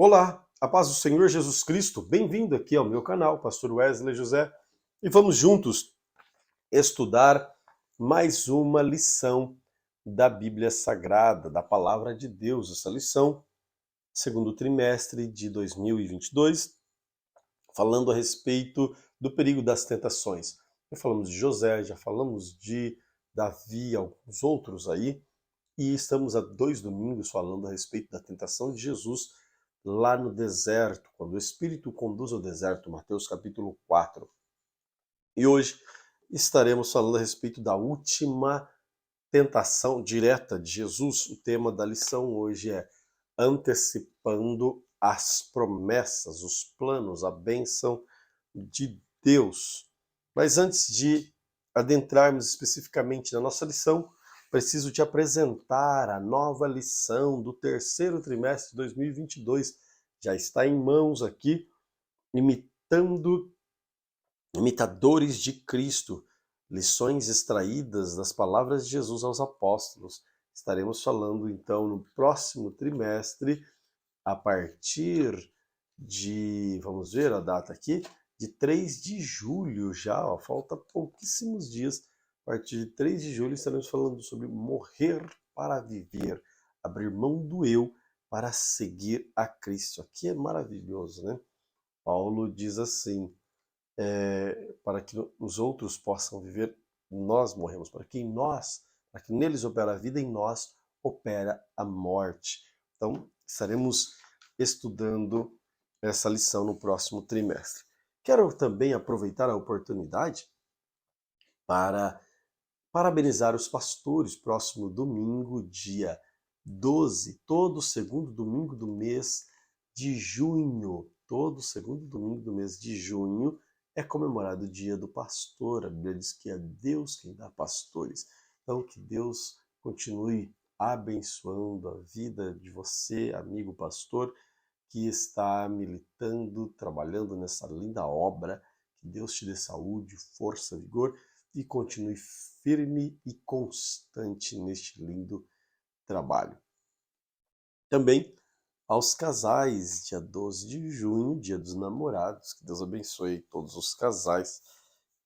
Olá, a paz do Senhor Jesus Cristo, bem-vindo aqui ao meu canal, Pastor Wesley José, e vamos juntos estudar mais uma lição da Bíblia Sagrada, da Palavra de Deus. Essa lição, segundo trimestre de 2022, falando a respeito do perigo das tentações. Já falamos de José, já falamos de Davi, alguns outros aí, e estamos há 2 domingos falando a respeito da tentação de Jesus lá no deserto, quando o Espírito o conduz ao deserto, Mateus capítulo 4. E hoje estaremos falando a respeito da última tentação direta de Jesus. O tema da lição hoje é antecipando as promessas, os planos, a bênção de Deus. Mas antes de adentrarmos especificamente na nossa lição, preciso te apresentar a nova lição do terceiro trimestre de 2022. Já está em mãos aqui, imitadores de Cristo, lições extraídas das palavras de Jesus aos apóstolos. Estaremos falando então no próximo trimestre, a partir de, vamos ver a data aqui, de 3 de julho já, ó, falta pouquíssimos dias. A partir de 3 de julho estaremos falando sobre morrer para viver, abrir mão do eu para seguir a Cristo. Aqui é maravilhoso, né? Paulo diz assim, para que os outros possam viver, nós morremos, para que neles opera a vida, em nós opera a morte. Então, estaremos estudando essa lição no próximo trimestre. Quero também aproveitar a oportunidade para parabenizar os pastores. Próximo domingo, dia 12, todo segundo domingo do mês de junho, todo segundo domingo do mês de junho, é comemorado o dia do pastor. A Bíblia diz que é Deus quem dá pastores. Então, que Deus continue abençoando a vida de você, amigo pastor, que está militando, trabalhando nessa linda obra. Que Deus te dê saúde, força, vigor e continue firme e constante neste lindo trabalho. Também aos casais, dia 12 de junho, dia dos namorados, que Deus abençoe todos os casais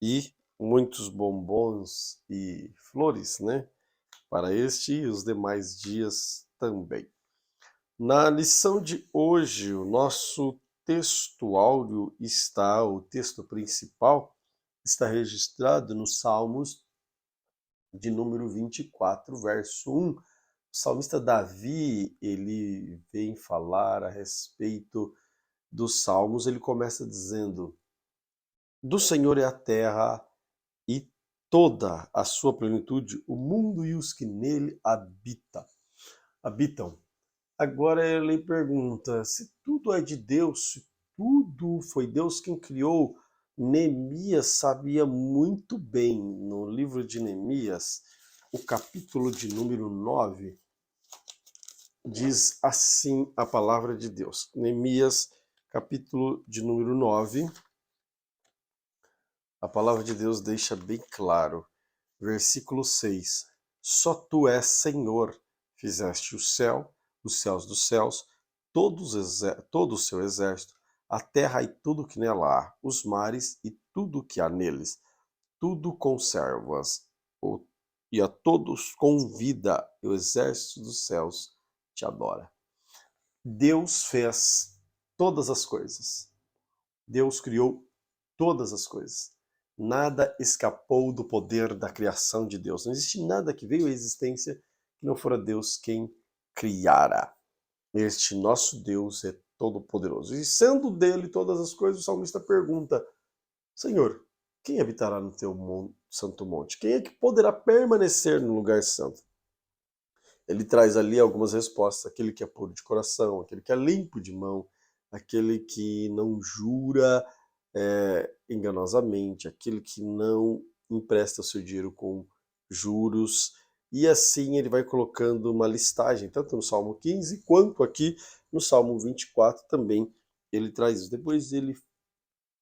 e muitos bombons e flores, né? Para este e os demais dias também. Na lição de hoje, o nosso texto áureo está, o texto principal, está registrado nos Salmos de número 24, verso 1. O salmista Davi, ele vem falar a respeito dos Salmos. Ele começa dizendo: do Senhor é a terra e toda a sua plenitude, o mundo e os que nele habitam. Agora ele pergunta, se tudo é de Deus, se tudo foi Deus quem criou, Neemias sabia muito bem, no livro de Neemias, o capítulo de número 9, diz assim a palavra de Deus. Neemias, capítulo de número 9, a palavra de Deus deixa bem claro, versículo 6. Só tu és Senhor, fizeste o céu, os céus dos céus, todo o seu exército, a terra e tudo que nela há, os mares e tudo que há neles. Tudo conservas, e a todos convida, e o exército dos céus te adora. Deus fez todas as coisas. Deus criou todas as coisas. Nada escapou do poder da criação de Deus. Não existe nada que veio à existência que não fora Deus quem criara. Este nosso Deus é todo-poderoso. E sendo dele todas as coisas, o salmista pergunta: Senhor, quem habitará no teu santo monte? Quem é que poderá permanecer no lugar santo? Ele traz ali algumas respostas: aquele que é puro de coração, aquele que é limpo de mão, aquele que não jura enganosamente, aquele que não empresta o seu dinheiro com juros. E assim ele vai colocando uma listagem, tanto no Salmo 15 quanto aqui no Salmo 24 também ele traz isso. Depois ele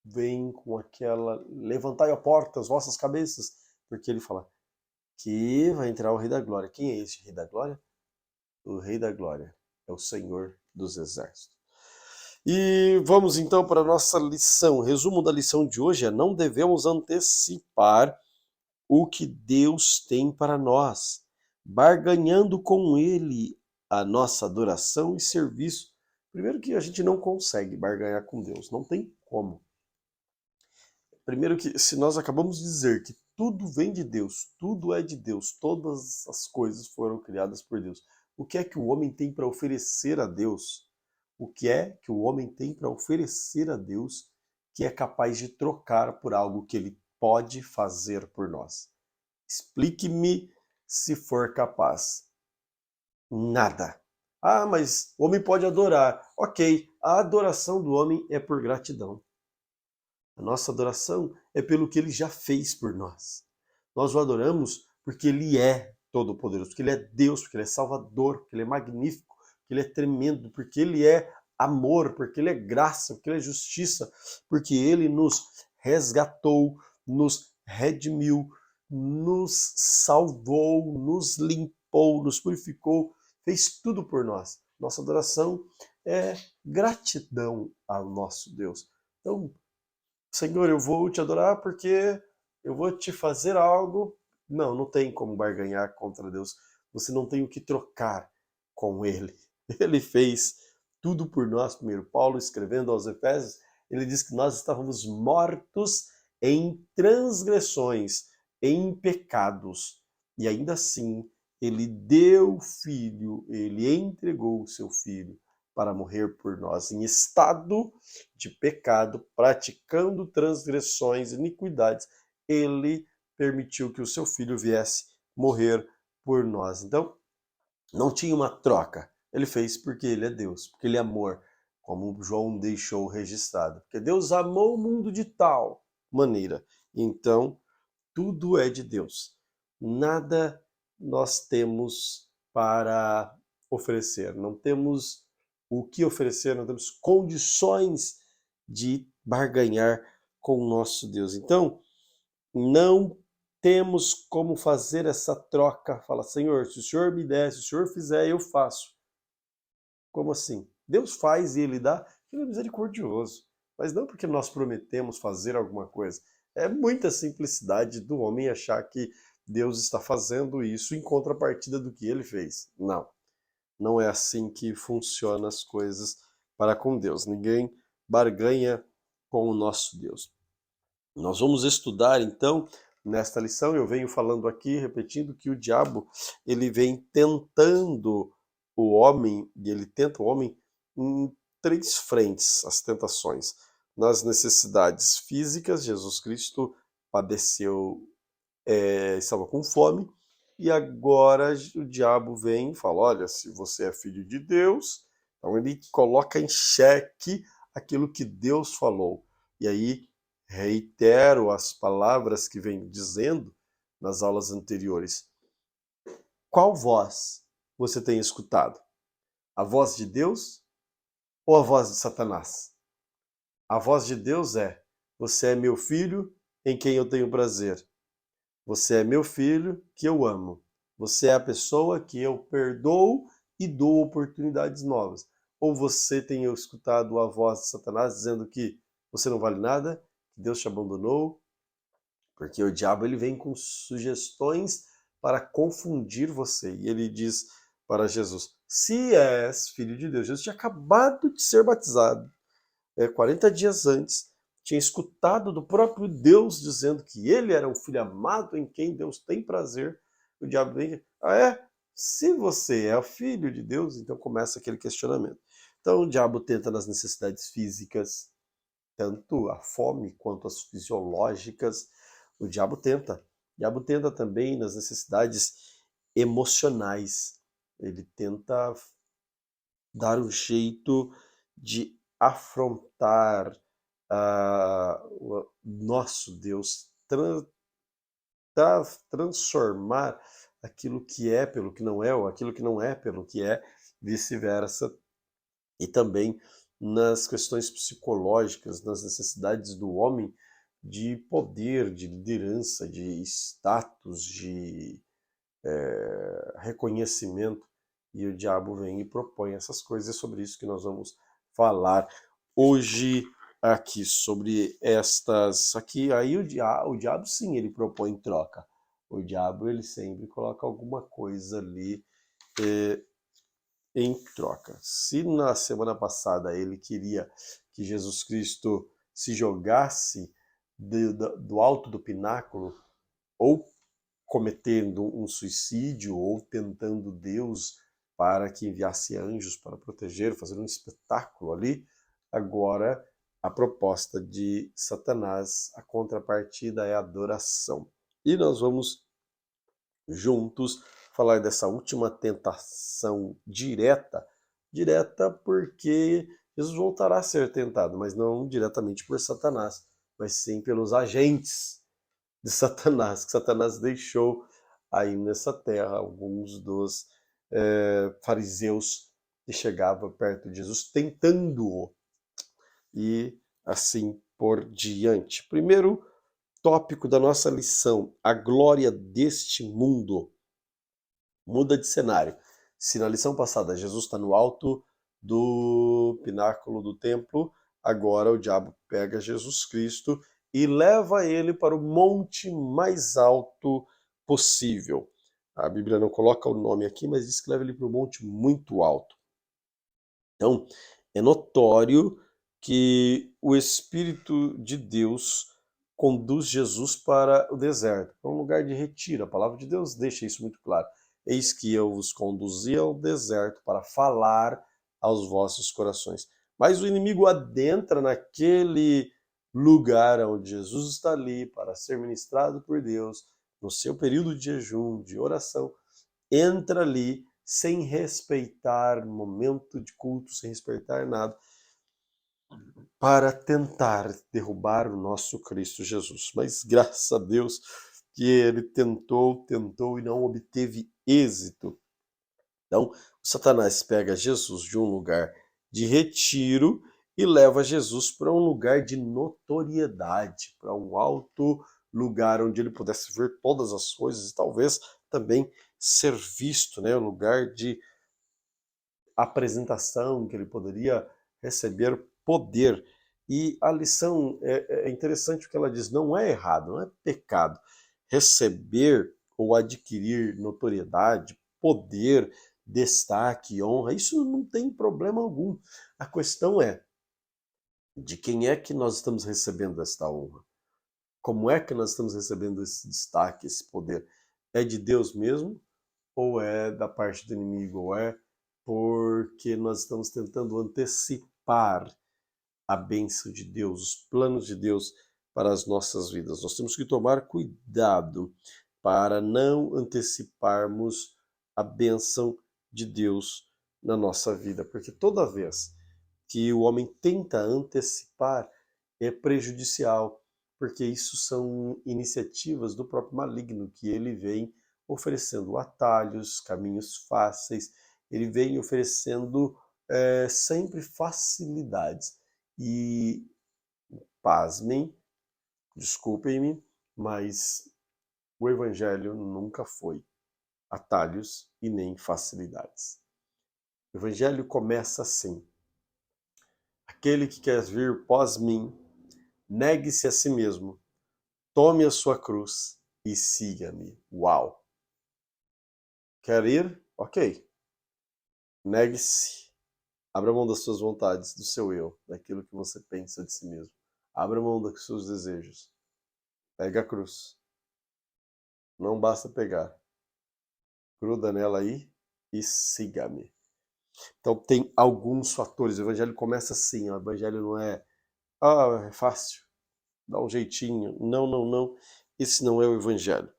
vem com aquela: levantai a porta as vossas cabeças, porque ele fala que vai entrar o Rei da Glória. Quem é esse Rei da Glória? O Rei da Glória é o Senhor dos Exércitos. E vamos então para a nossa lição. O resumo da lição de hoje é: não devemos antecipar o que Deus tem para nós, barganhando com Ele a nossa adoração e serviço. Primeiro que a gente não consegue barganhar com Deus, não tem como. Primeiro que se nós acabamos de dizer que tudo vem de Deus, tudo é de Deus, todas as coisas foram criadas por Deus. O que é que o homem tem para oferecer a Deus? O que é que o homem tem para oferecer a Deus que é capaz de trocar por algo que ele pode fazer por nós? Explique-me se for capaz. Nada. Ah, mas o homem pode adorar. Ok, a adoração do homem é por gratidão. A nossa adoração é pelo que ele já fez por nós. Nós o adoramos porque ele é todo-poderoso, porque ele é Deus, porque ele é Salvador, porque ele é magnífico, porque ele é tremendo, porque ele é amor, porque ele é graça, porque ele é justiça, porque ele nos resgatou, nos redimiu, nos salvou, nos limpou, nos purificou, fez tudo por nós. Nossa adoração é gratidão ao nosso Deus. Então, Senhor, eu vou te adorar porque eu vou te fazer algo. Não, não tem como barganhar contra Deus. Você não tem o que trocar com Ele. Ele fez tudo por nós. Primeiro, Paulo escrevendo aos Efésios, ele diz que nós estávamos mortos em transgressões, em pecados. E ainda assim, ele deu o Filho, ele entregou o seu Filho para morrer por nós em estado de pecado, praticando transgressões, iniquidades, ele permitiu que o seu filho viesse morrer por nós. Então, não tinha uma troca. Ele fez porque ele é Deus, porque ele é amor, como João deixou registrado. Porque Deus amou o mundo de tal maneira. Então, tudo é de Deus. Nada nós temos para oferecer. Não temos o que oferecer, não temos condições de barganhar com o nosso Deus. Então, não temos como fazer essa troca. Fala, Senhor, se o Senhor me der, se o Senhor fizer, eu faço. Como assim? Deus faz e Ele dá, Ele é misericordioso. Mas não porque nós prometemos fazer alguma coisa. É muita simplicidade do homem achar que Deus está fazendo isso em contrapartida do que Ele fez. Não, não é assim que funcionam as coisas para com Deus. Ninguém barganha com o nosso Deus. Nós vamos estudar então nesta lição. Eu venho falando aqui, repetindo que o diabo ele vem tentando o homem e ele tenta o homem em três frentes, as tentações. Nas necessidades físicas, Jesus Cristo padeceu, estava com fome, e agora o diabo vem e fala: olha, se você é filho de Deus, então ele coloca em xeque aquilo que Deus falou. E aí reitero as palavras que vem dizendo nas aulas anteriores. Qual voz você tem escutado? A voz de Deus ou a voz de Satanás? A voz de Deus é: você é meu filho em quem eu tenho prazer. Você é meu filho que eu amo. Você é a pessoa que eu perdoo e dou oportunidades novas. Ou você tem escutado a voz de Satanás dizendo que você não vale nada, que Deus te abandonou, porque o diabo ele vem com sugestões para confundir você. E ele diz para Jesus: se és filho de Deus, Jesus tinha acabado de ser batizado, 40 dias antes, tinha escutado do próprio Deus dizendo que ele era o filho amado em quem Deus tem prazer. O diabo vem: ah, é? Se você é o filho de Deus, então começa aquele questionamento. Então o diabo tenta nas necessidades físicas, tanto a fome quanto as fisiológicas. O diabo tenta. O diabo tenta também nas necessidades emocionais. Ele tenta dar um jeito de afrontar o nosso Deus, transformar aquilo que é pelo que não é, ou aquilo que não é pelo que é, vice-versa. E também nas questões psicológicas, nas necessidades do homem de poder, de liderança, de status, de reconhecimento. E o diabo vem e propõe essas coisas. É sobre isso que nós vamos falar hoje aqui sobre estas aqui. Aí o diabo sim, ele propõe troca. O diabo ele sempre coloca alguma coisa ali em troca. Se na semana passada ele queria que Jesus Cristo se jogasse do alto do pináculo, ou cometendo um suicídio, ou tentando Deus para que enviasse anjos para proteger, fazer um espetáculo ali, agora a proposta de Satanás, a contrapartida é a adoração. E nós vamos juntos falar dessa última tentação direta porque Jesus voltará a ser tentado, mas não diretamente por Satanás, mas sim pelos agentes de Satanás, que Satanás deixou aí nessa terra, alguns dos fariseus que chegavam perto de Jesus tentando-o, e assim por diante. Primeiro tópico da nossa lição: a glória deste mundo. Muda de cenário. Se na lição passada Jesus está no alto do pináculo do templo, agora o diabo pega Jesus Cristo e leva ele para o monte mais alto possível. A Bíblia não coloca o nome aqui, mas diz que leva ele para um monte muito alto. Então, é notório que o Espírito de Deus conduz Jesus para o deserto, para um lugar de retiro. A palavra de Deus deixa isso muito claro. Eis que eu vos conduzi ao deserto para falar aos vossos corações. Mas o inimigo adentra naquele lugar onde Jesus está ali para ser ministrado por Deus, no seu período de jejum, de oração, entra ali sem respeitar momento de culto, sem respeitar nada, para tentar derrubar o nosso Cristo Jesus. Mas graças a Deus que ele tentou e não obteve êxito. Então, Satanás pega Jesus de um lugar de retiro e leva Jesus para um lugar de notoriedade, para um alto lugar onde ele pudesse ver todas as coisas e talvez também ser visto, né? Um lugar de apresentação, que ele poderia receber poder. E a lição é interessante porque ela diz: não é errado, não é pecado receber ou adquirir notoriedade, poder, destaque, honra. Isso não tem problema algum. A questão é de quem é que nós estamos recebendo esta honra? Como é que nós estamos recebendo esse destaque, esse poder? É de Deus mesmo? Ou é da parte do inimigo? Ou é porque nós estamos tentando antecipar a bênção de Deus, os planos de Deus para as nossas vidas? Nós temos que tomar cuidado para não anteciparmos a bênção de Deus na nossa vida, porque toda vez que o homem tenta antecipar é prejudicial, porque isso são iniciativas do próprio maligno, que ele vem oferecendo atalhos, caminhos fáceis, ele vem oferecendo sempre facilidades. E, pasmem, desculpem-me, mas o Evangelho nunca foi atalhos e nem facilidades. O Evangelho começa assim: aquele que quer vir pós mim, negue-se a si mesmo, tome a sua cruz e siga-me. Uau! Quer ir? Ok. Negue-se. Abra mão das suas vontades, do seu eu, daquilo que você pensa de si mesmo. Abra mão dos seus desejos. Pega a cruz. Não basta pegar. Gruda nela aí e siga-me. Então tem alguns fatores. O evangelho começa assim. O evangelho não é é fácil, dá um jeitinho. Não, não, não. Esse não é o evangelho.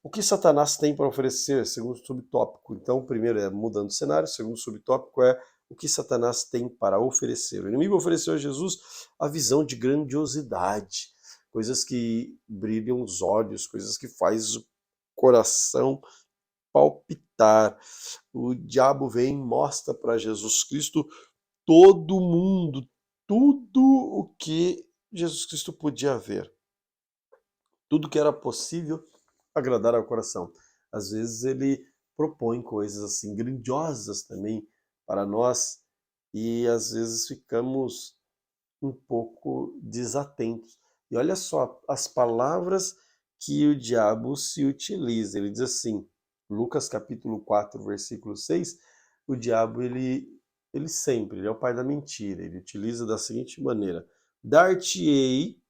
O que Satanás tem para oferecer, segundo subtópico? Então, o primeiro é mudando o cenário, o segundo subtópico é o que Satanás tem para oferecer. O inimigo ofereceu a Jesus a visão de grandiosidade, coisas que brilham os olhos, coisas que faz o coração palpitar. O diabo vem e mostra para Jesus Cristo todo mundo, tudo o que Jesus Cristo podia ver, tudo que era possível agradar ao coração. Às vezes ele propõe coisas assim grandiosas também para nós e às vezes ficamos um pouco desatentos. E olha só as palavras que o diabo se utiliza. Ele diz assim, Lucas capítulo 4, versículo 6, o diabo, ele sempre, ele é o pai da mentira. Ele utiliza da seguinte maneira: dar-te-ei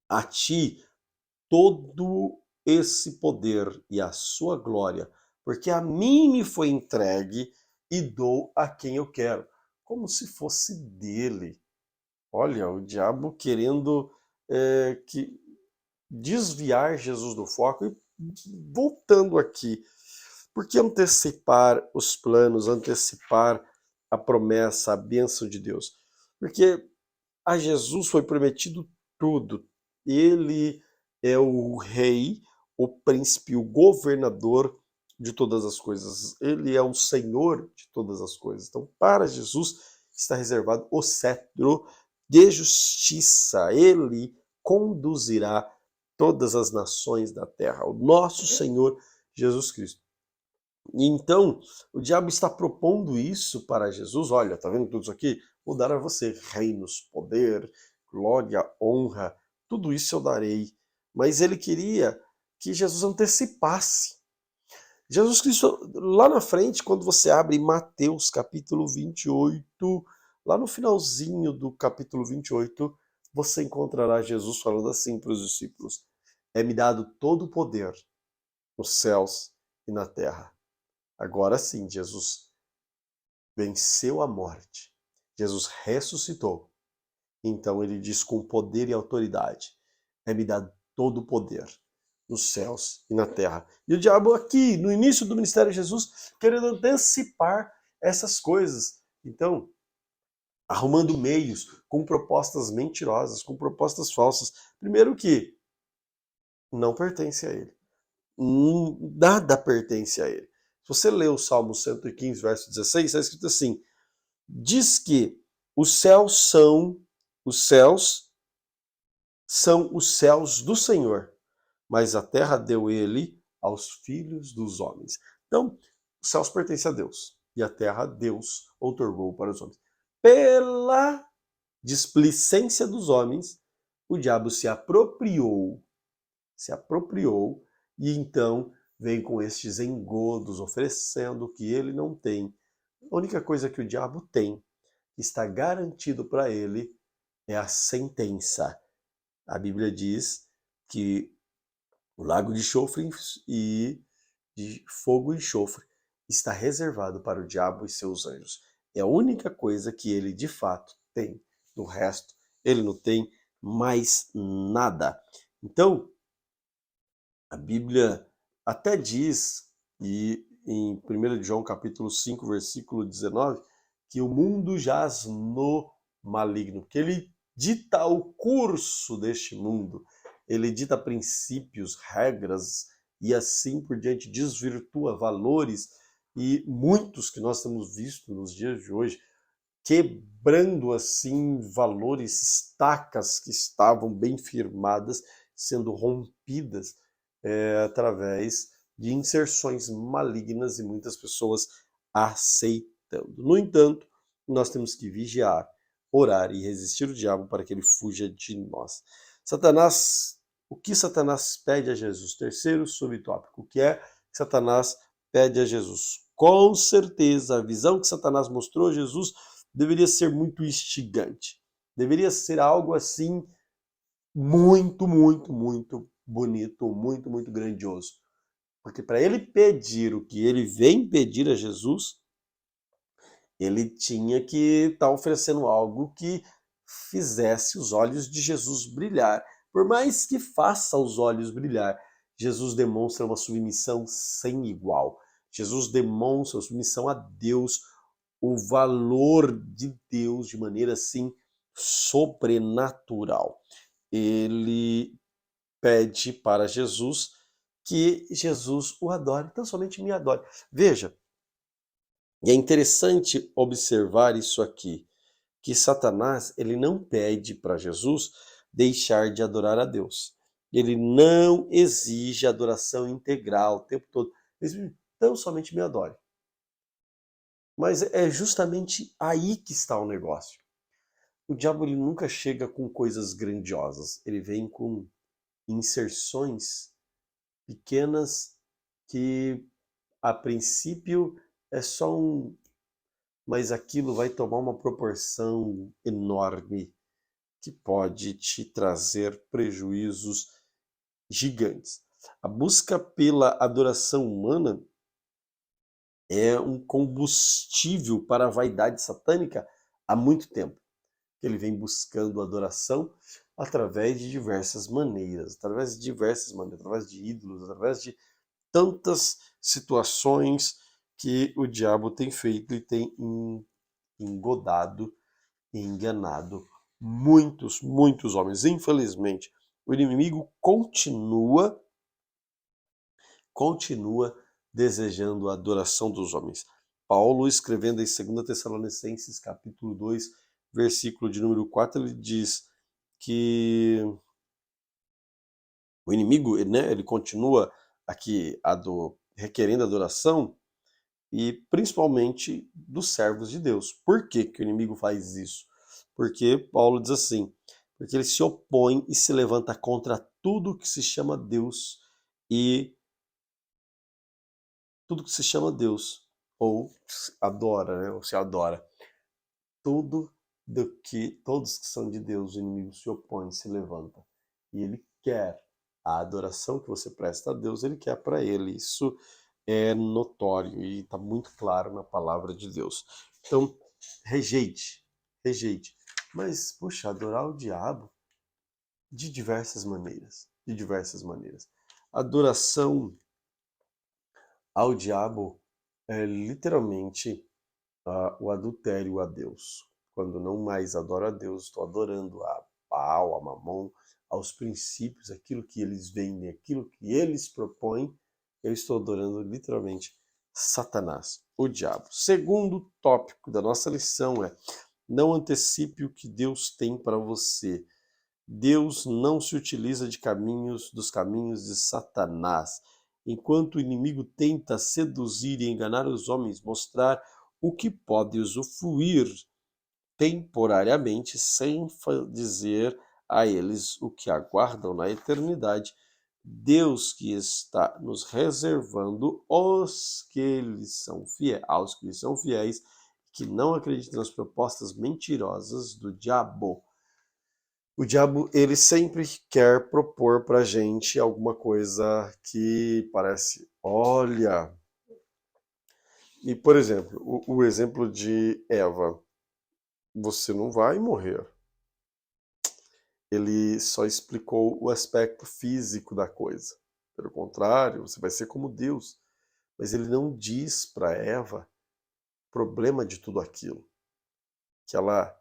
a ti todo esse poder e a sua glória, porque a mim me foi entregue e dou a quem eu quero, como se fosse dele. Olha, o diabo querendo que desviar Jesus do foco. E voltando aqui, por que antecipar os planos, antecipar a promessa, a bênção de Deus? Porque a Jesus foi prometido tudo. Ele é o rei, o príncipe, o governador de todas as coisas. Ele é o Senhor de todas as coisas. Então, para Jesus está reservado o cetro de justiça. Ele conduzirá todas as nações da terra. O nosso Senhor Jesus Cristo. E então, o diabo está propondo isso para Jesus. Olha, tá vendo tudo isso aqui? Vou dar a você reinos, poder, glória, honra, tudo isso eu darei. Mas ele queria que Jesus antecipasse. Jesus Cristo, lá na frente, quando você abre Mateus capítulo 28, lá no finalzinho do capítulo 28, você encontrará Jesus falando assim para os discípulos: é-me dado todo o poder nos céus e na terra. Agora sim, Jesus venceu a morte. Jesus ressuscitou. Então ele diz com poder e autoridade: é-me dado todo o poder nos céus e na terra. E o diabo aqui, no início do ministério de Jesus, querendo antecipar essas coisas. Então, arrumando meios com propostas mentirosas, com propostas falsas. Primeiro que não pertence a ele. Nada pertence a ele. Se você lê o Salmo 115, verso 16, está escrito assim: diz que os céus são os céus do Senhor, mas a terra deu ele aos filhos dos homens. Então, os céus pertencem a Deus e a terra Deus outorgou para os homens. Pela displicência dos homens, o diabo se apropriou e então vem com estes engodos, oferecendo o que ele não tem. A única coisa que o diabo tem, que está garantido para ele, é a sentença. A Bíblia diz que o lago de enxofre e de fogo e enxofre está reservado para o diabo e seus anjos. É a única coisa que ele de fato tem. No resto, ele não tem mais nada. Então, a Bíblia até diz, e em 1 João capítulo 5, versículo 19, que o mundo jaz no maligno, que ele dita o curso deste mundo, ele dita princípios, regras e assim por diante, desvirtua valores, e muitos que nós temos visto nos dias de hoje, quebrando assim valores, estacas que estavam bem firmadas, sendo rompidas através de inserções malignas e muitas pessoas aceitando. No entanto, nós temos que vigiar, orar e resistir o diabo para que ele fuja de nós. O que Satanás pede a Jesus? Terceiro subtópico, o que é que Satanás pede a Jesus? Com certeza, a visão que Satanás mostrou a Jesus deveria ser muito instigante. Deveria ser algo assim muito, muito, muito bonito, muito, muito grandioso. Porque para ele pedir o que ele vem pedir a Jesus, ele tinha que estar oferecendo algo que fizesse os olhos de Jesus brilhar. Por mais que faça os olhos brilhar, Jesus demonstra uma submissão sem igual. Jesus demonstra a submissão a Deus, o valor de Deus de maneira assim sobrenatural. Ele pede para Jesus que Jesus o adore, então somente me adore. Veja, e é interessante observar isso aqui, que Satanás, ele não pede para Jesus deixar de adorar a Deus. Ele não exige adoração integral o tempo todo. Ele diz, então somente me adore. Mas é justamente aí que está o negócio. o diabo ele nunca chega com coisas grandiosas, ele vem com inserções pequenas que a princípio é só mas aquilo vai tomar uma proporção enorme que pode te trazer prejuízos gigantes. A busca pela adoração humana é um combustível para a vaidade satânica há muito tempo. Ele vem buscando adoração através de diversas maneiras, através de ídolos, através de tantas situações que o diabo tem feito e tem engodado e enganado muitos homens. Infelizmente, o inimigo continua desejando a adoração dos homens. Paulo, escrevendo em 2 Tessalonicenses, capítulo 2, versículo de número 4, ele diz que o inimigo, né, ele continua aqui requerendo adoração, e principalmente dos servos de Deus. Por que que o inimigo faz isso? Porque Paulo diz assim, porque ele se opõe e se levanta contra tudo que se chama Deus e tudo que se chama Deus, ou se adora, né, ou se adora. Todos que são de Deus, o inimigo se opõe, se levanta. E ele quer a adoração que você presta a Deus, ele quer para ele. Isso é notório e está muito claro na palavra de Deus. Então, rejeite. Mas, puxa, adorar o diabo de diversas maneiras. Adoração ao diabo é literalmente o adultério a Deus. Quando não mais adoro a Deus, estou adorando a Baal, a Mamon, aos princípios, aquilo que eles vendem, aquilo que eles propõem, eu estou adorando literalmente Satanás, o diabo. Segundo tópico da nossa lição é: não antecipe o que Deus tem para você. Deus não se utiliza dos caminhos de Satanás. Enquanto o inimigo tenta seduzir e enganar os homens, mostrar o que pode usufruir temporariamente, sem dizer a eles o que aguardam na eternidade, Deus que está nos reservando aos que lhes são fiéis, que não acreditam nas propostas mentirosas do diabo. O diabo, ele sempre quer propor pra gente alguma coisa que parece, olha. E, por exemplo, o exemplo de Eva, você não vai morrer. Ele só explicou o aspecto físico da coisa. Pelo contrário, você vai ser como Deus. Mas ele não diz para Eva o problema de tudo aquilo. Que ela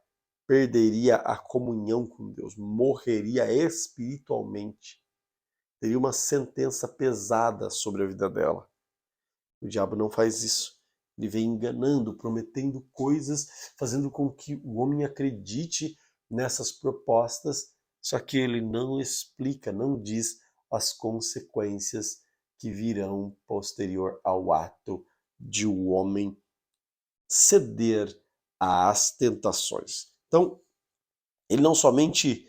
perderia a comunhão com Deus, morreria espiritualmente. Teria uma sentença pesada sobre a vida dela. O diabo não faz isso. Ele vem enganando, prometendo coisas, fazendo com que o homem acredite nessas propostas, só que ele não explica, não diz as consequências que virão posterior ao ato de o homem ceder às tentações. Então, ele não somente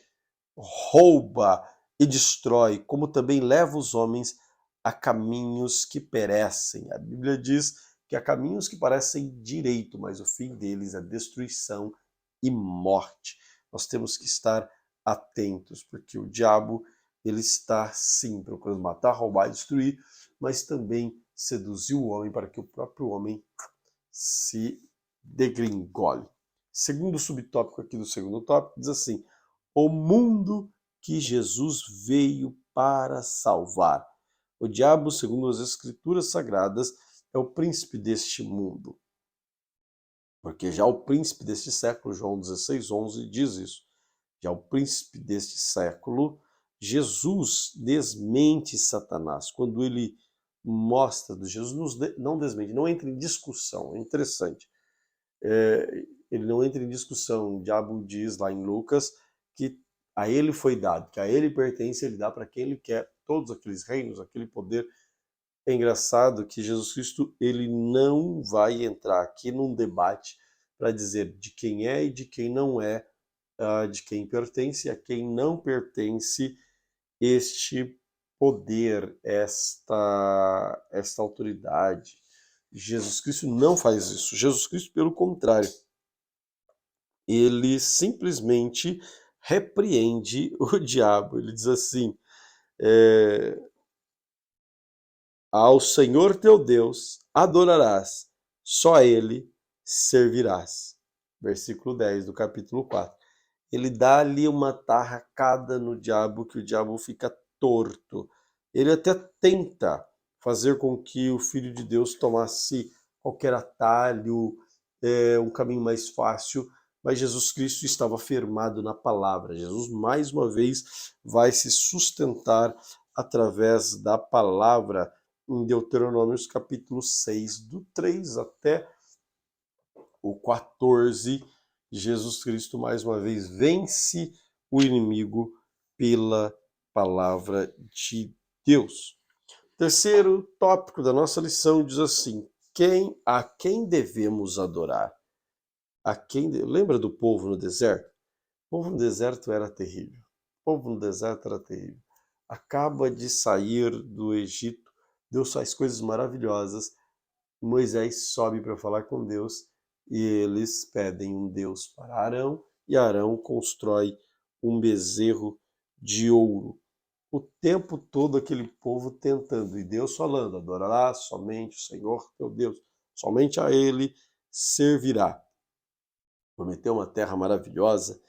rouba e destrói, como também leva os homens a caminhos que perecem. A Bíblia diz que há caminhos que parecem direito, mas o fim deles é destruição e morte. Nós temos que estar atentos, porque o diabo, ele está sim procurando matar, roubar e destruir, mas também seduzir o homem para que o próprio homem se degringole. Segundo subtópico aqui do segundo tópico, diz assim: o mundo que Jesus veio para salvar. O diabo, segundo as Escrituras Sagradas, é o príncipe deste mundo. Porque já o príncipe deste século, João 16:11, diz isso. Já o príncipe deste século, Jesus desmente Satanás. Quando ele mostra de Jesus, não desmente, não entra em discussão. É interessante. Ele não entra em discussão. O diabo diz lá em Lucas que a ele foi dado, que a ele pertence, ele dá para quem ele quer, todos aqueles reinos, aquele poder. É engraçado que Jesus Cristo, ele não vai entrar aqui num debate para dizer de quem é e de quem não é de quem pertence e a quem não pertence este poder, esta autoridade. Jesus Cristo não faz isso. Jesus Cristo, pelo contrário, ele simplesmente repreende o diabo. Ele diz assim: ao Senhor teu Deus adorarás, só a ele servirás. Versículo 10 do capítulo 4. Ele dá ali uma tarracada no diabo, que o diabo fica torto. Ele até tenta fazer com que o Filho de Deus tomasse qualquer atalho, um caminho mais fácil, mas Jesus Cristo estava firmado na palavra. Jesus, mais uma vez, vai se sustentar através da palavra em Deuteronômio capítulo 6, do 3 até o 14, Jesus Cristo mais uma vez vence o inimigo pela palavra de Deus. Terceiro tópico da nossa lição diz assim: a quem devemos adorar? Lembra do povo no deserto? O povo no deserto era terrível. O povo no deserto era terrível. Acaba de sair do Egito, Deus faz coisas maravilhosas. Moisés sobe para falar com Deus e eles pedem um Deus para Arão e Arão constrói um bezerro de ouro. O tempo todo aquele povo tentando e Deus falando: adorarás somente o Senhor teu Deus, somente a ele servirá. Prometeu uma terra maravilhosa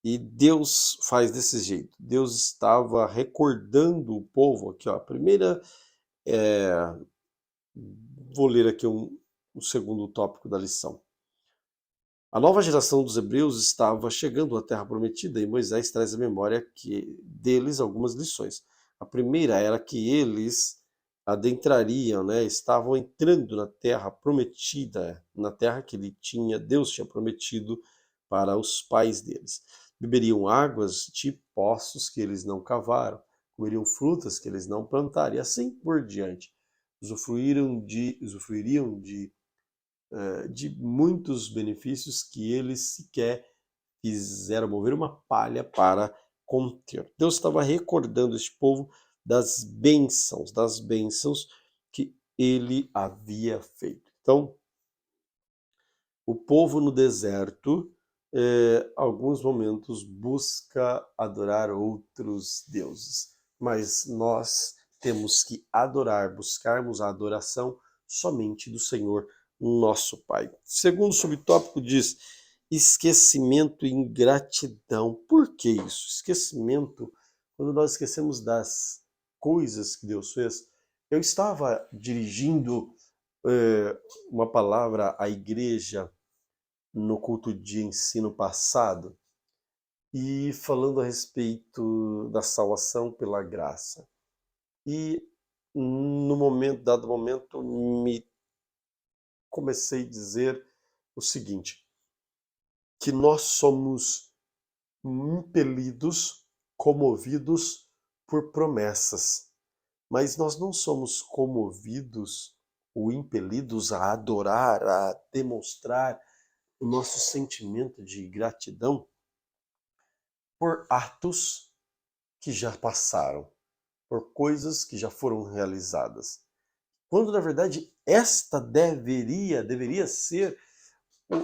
e Deus faz desse jeito. Deus estava recordando o povo aqui, ó. A primeira vou ler aqui o segundo tópico da lição. A nova geração dos hebreus estava chegando à terra prometida e Moisés traz à memória deles algumas lições. A primeira era que eles adentrariam, estavam entrando na terra prometida, na terra que Deus tinha prometido para os pais deles. Beberiam águas de poços que eles não cavaram, comeriam frutas que eles não plantaram e assim por diante. Usufruiriam de muitos benefícios que eles sequer fizeram mover uma palha para conter. Deus estava recordando este povo das bênçãos que ele havia feito. Então, o povo no deserto, alguns momentos, busca adorar outros deuses, mas nós temos que buscarmos a adoração somente do Senhor, nosso Pai. Segundo subtópico diz esquecimento e ingratidão. Por que isso? Esquecimento, quando nós esquecemos das coisas que Deus fez. Eu estava dirigindo uma palavra à igreja no culto de ensino passado e falando a respeito da salvação pela graça. E dado momento, comecei a dizer o seguinte, que nós somos impelidos, comovidos por promessas, mas nós não somos comovidos ou impelidos a adorar, a demonstrar o nosso sentimento de gratidão por atos que já passaram, por coisas que já foram realizadas. Quando, na verdade, esta deveria ser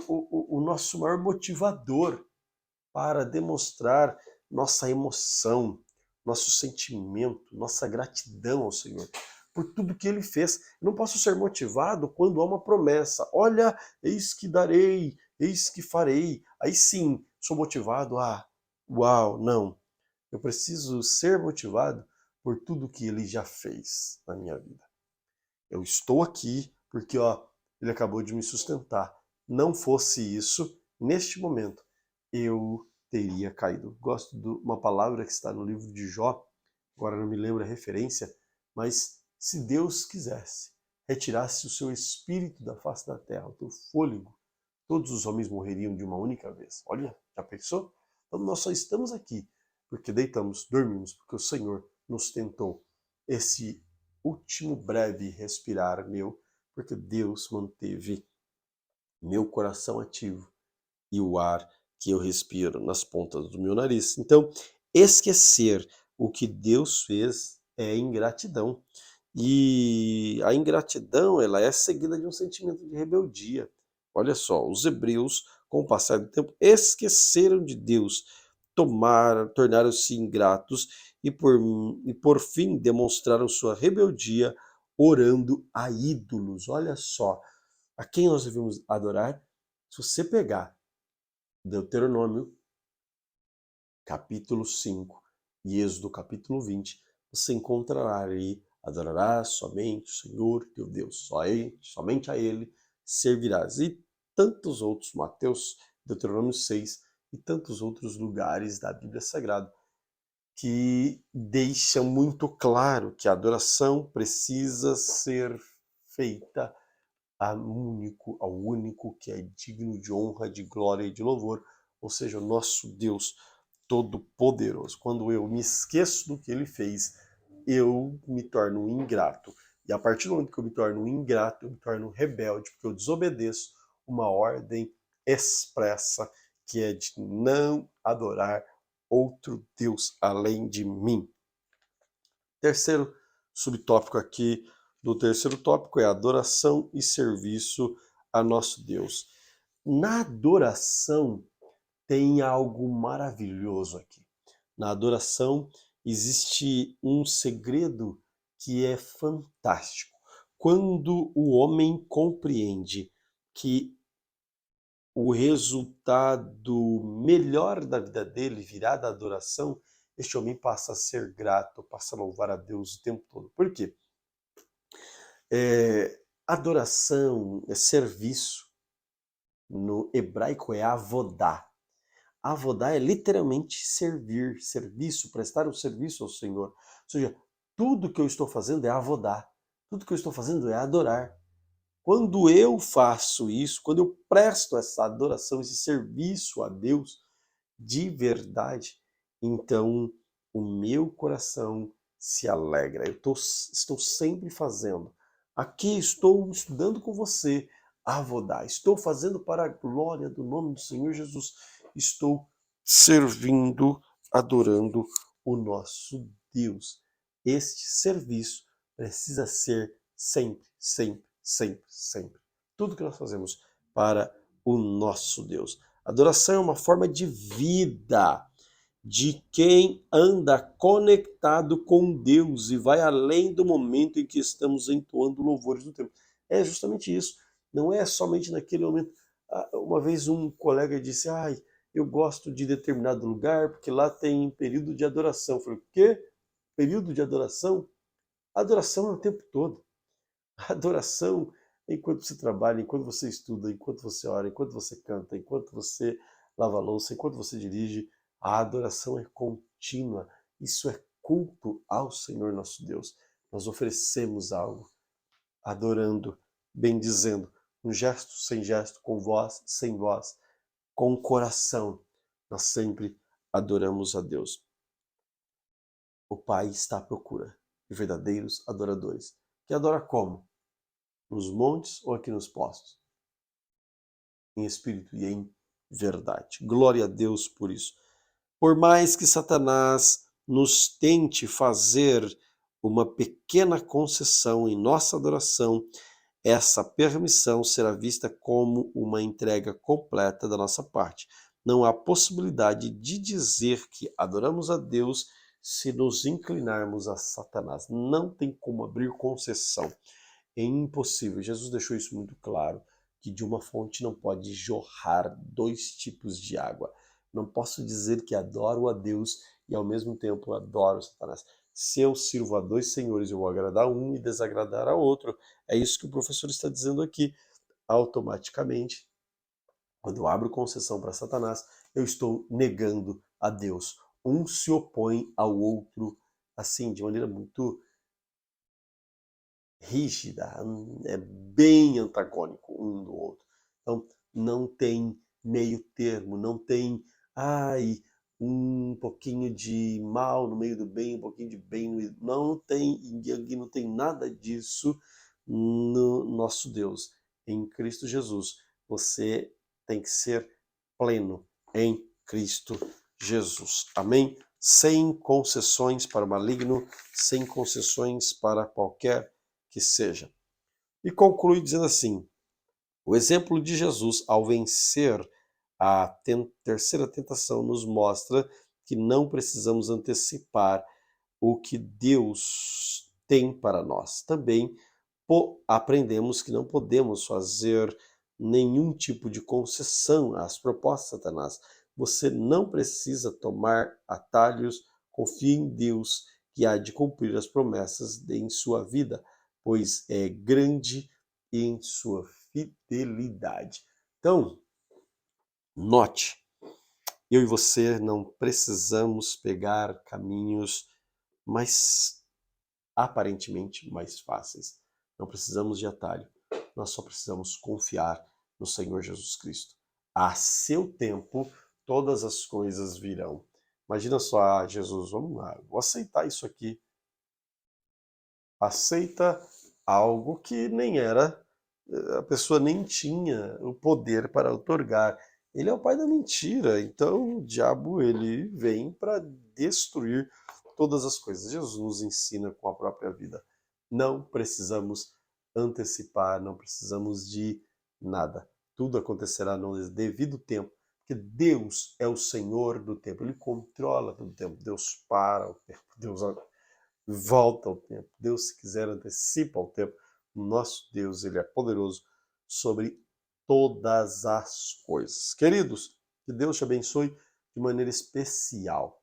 o nosso maior motivador para demonstrar nossa emoção, nosso sentimento, nossa gratidão ao Senhor por tudo que Ele fez. Eu não posso ser motivado quando há uma promessa. Olha, eis que darei, eis que farei. Aí sim, sou motivado a, uau, não. Eu preciso ser motivado por tudo que Ele já fez na minha vida. Eu estou aqui porque, Ele acabou de me sustentar. Não fosse isso, neste momento, eu teria caído. Gosto de uma palavra que está no livro de Jó, agora não me lembro a referência, mas se Deus quisesse, retirasse o seu espírito da face da terra, o teu fôlego, todos os homens morreriam de uma única vez. Olha, já pensou? Então nós só estamos aqui porque deitamos, dormimos, porque o Senhor nos tentou. Esse último breve respirar meu, porque Deus manteve meu coração ativo e o ar que eu respiro nas pontas do meu nariz. Então, esquecer o que Deus fez é ingratidão. E a ingratidão, ela é seguida de um sentimento de rebeldia. Olha só, os hebreus, com o passar do tempo, esqueceram de Deus, tornaram-se ingratos e por fim demonstraram sua rebeldia orando a ídolos. Olha só, a quem nós devemos adorar? Se você pegar Deuteronômio, capítulo 5 e Êxodo, capítulo 20, você encontrará aí: adorarás somente o Senhor teu Deus, somente a Ele servirás. E tantos outros, Mateus, Deuteronômio 6 e tantos outros lugares da Bíblia Sagrada, que deixam muito claro que a adoração precisa ser feita ao único que é digno de honra, de glória e de louvor, ou seja, o nosso Deus Todo-Poderoso. Quando eu me esqueço do que Ele fez, eu me torno um ingrato. E a partir do momento que eu me torno um ingrato, eu me torno um rebelde, porque eu desobedeço uma ordem expressa, que é de não adorar outro Deus além de mim. Terceiro subtópico aqui do terceiro tópico é adoração e serviço a nosso Deus. Na adoração tem algo maravilhoso aqui. Na adoração existe um segredo que é fantástico. Quando o homem compreende que o resultado melhor da vida dele virá da adoração, este homem passa a ser grato, passa a louvar a Deus o tempo todo. Por quê? Adoração é serviço. No hebraico é avodá. Avodá é literalmente servir, serviço, prestar um serviço ao Senhor. Ou seja, tudo que eu estou fazendo é avodá. Tudo que eu estou fazendo é adorar. Quando eu faço isso, quando eu presto essa adoração, esse serviço a Deus de verdade, então o meu coração se alegra. Estou sempre fazendo. Aqui estou estudando com você, Avodá. Estou fazendo para a glória do nome do Senhor Jesus. Estou servindo, adorando o nosso Deus. Este serviço precisa ser sempre, sempre, sempre, sempre. Tudo que nós fazemos para o nosso Deus. Adoração é uma forma de vida de quem anda conectado com Deus e vai além do momento em que estamos entoando louvores do templo. É justamente isso. Não é somente naquele momento. Uma vez um colega disse: eu gosto de determinado lugar porque lá tem período de adoração. Eu falei: o quê? Período de adoração? Adoração é o tempo todo. A adoração é enquanto você trabalha, enquanto você estuda, enquanto você ora, enquanto você canta, enquanto você lava a louça, enquanto você dirige. A adoração é contínua. Isso é culto ao Senhor nosso Deus. Nós oferecemos algo, adorando, bendizendo, um gesto, sem gesto, com voz, sem voz, com o coração. Nós sempre adoramos a Deus. O Pai está à procura de verdadeiros adoradores. Que adora como? Nos montes ou aqui nos postos? Em espírito e em verdade. Glória a Deus por isso. Por mais que Satanás nos tente fazer uma pequena concessão em nossa adoração, essa permissão será vista como uma entrega completa da nossa parte. Não há possibilidade de dizer que adoramos a Deus se nos inclinarmos a Satanás. Não tem como abrir concessão. É impossível. Jesus deixou isso muito claro, que de uma fonte não pode jorrar dois tipos de água. Não posso dizer que adoro a Deus e ao mesmo tempo adoro Satanás. Se eu sirvo a dois senhores, eu vou agradar um e desagradar a outro. É isso que o professor está dizendo aqui. Automaticamente, quando eu abro concessão para Satanás, eu estou negando a Deus. Um se opõe ao outro, assim, de maneira muito rígida, é bem antagônico um do outro. Então, não tem meio termo, não tem, um pouquinho de mal no meio do bem, um pouquinho de bem no meio. Não tem, não tem nada disso no nosso Deus. Em Cristo Jesus, você tem que ser pleno, em Cristo Jesus. Amém? Sem concessões para o maligno, sem concessões para qualquer que seja. E conclui dizendo assim: o exemplo de Jesus ao vencer a terceira tentação nos mostra que não precisamos antecipar o que Deus tem para nós. Também aprendemos que não podemos fazer nenhum tipo de concessão às propostas de Satanás. Você não precisa tomar atalhos, confie em Deus que há de cumprir as promessas em sua vida, pois é grande em sua fidelidade. Então, note, eu e você não precisamos pegar caminhos mais aparentemente mais fáceis. Não precisamos de atalho. Nós só precisamos confiar no Senhor Jesus Cristo. A seu tempo, todas as coisas virão. Imagina só, Jesus, vamos lá, vou aceitar isso aqui. Aceita algo que nem era, a pessoa nem tinha o poder para otorgar. Ele é o pai da mentira, então o diabo ele vem para destruir todas as coisas. Jesus nos ensina com a própria vida. Não precisamos antecipar, não precisamos de nada. Tudo acontecerá no devido tempo, porque Deus é o Senhor do tempo. Ele controla todo o tempo. Deus para o tempo. Deus volta ao tempo. Deus, se quiser, antecipa ao tempo. Nosso Deus, ele é poderoso sobre todas as coisas. Queridos, que Deus te abençoe de maneira especial.